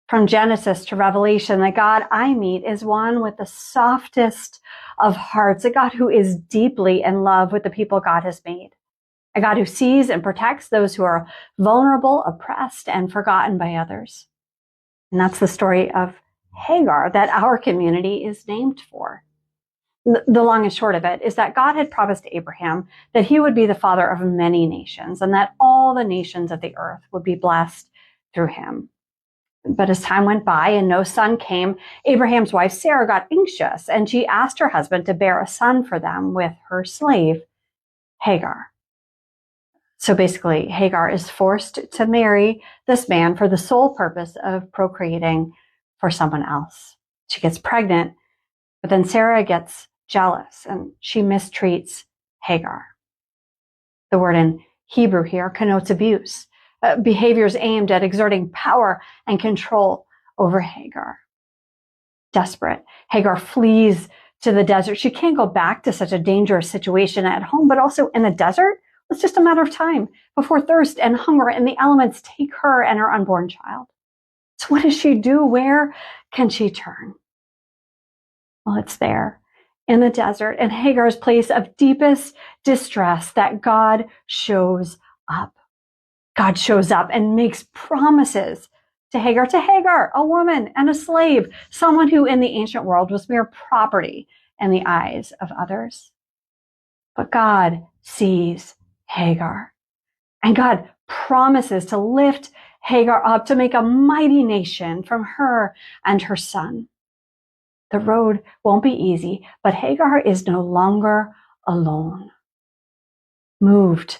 From Genesis to Revelation, the God I meet is one with the softest of hearts, a God who is deeply in love with the people God has made, a God who sees and protects those who are vulnerable, oppressed, and forgotten by others. And that's the story of Hagar that our community is named for. The long and short of it is that God had promised to Abraham that he would be the father of many nations and that all the nations of the earth would be blessed through him. But as time went by and no son came, Abraham's wife Sarah got anxious and she asked her husband to bear a son for them with her slave, Hagar. So basically, Hagar is forced to marry this man for the sole purpose of procreating for someone else. She gets pregnant, but then Sarah gets jealous and she mistreats Hagar. The word in Hebrew here connotes abuse. Behaviors aimed at exerting power and control over Hagar. Desperate, Hagar flees to the desert. She can't go back to such a dangerous situation at home, but also in the desert. It's just a matter of time before thirst and hunger and the elements take her and her unborn child. So what does she do? Where can she turn? Well, it's there in the desert, in Hagar's place of deepest distress, that God shows up. God shows up and makes promises to Hagar, a woman and a slave, someone who in the ancient world was mere property in the eyes of others. But God sees Hagar, and God promises to lift Hagar up to make a mighty nation from her and her son. The road won't be easy, but Hagar is no longer alone. Moved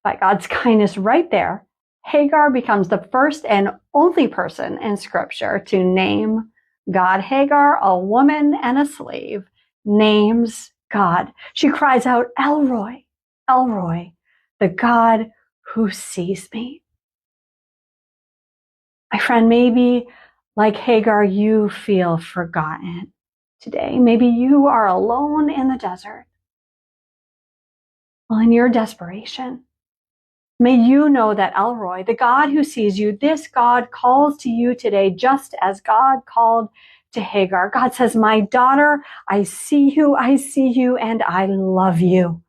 by God's kindness right there, Hagar becomes the first and only person in Scripture to name God. Hagar, a woman and a slave, names God. She cries out, El Roi, El Roi, the God who sees me. My friend, maybe like Hagar, you feel forgotten today. Maybe you are alone in the desert. Well, in your desperation, may you know that El Roi, the God who sees you, this God calls to you today just as God called to Hagar. God says, my daughter, I see you, and I love you.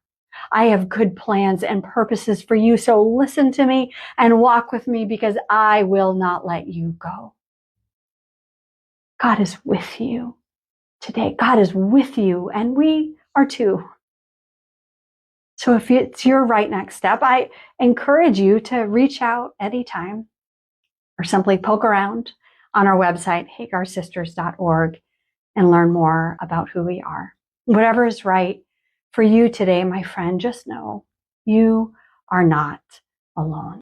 I have good plans and purposes for you, so listen to me and walk with me because I will not let you go. God is with you today. God is with you, and we are too. So if it's your right next step, I encourage you to reach out anytime or simply poke around on our website, hagarsisters.org, and learn more about who we are. Whatever is right for you today, my friend, just know you are not alone.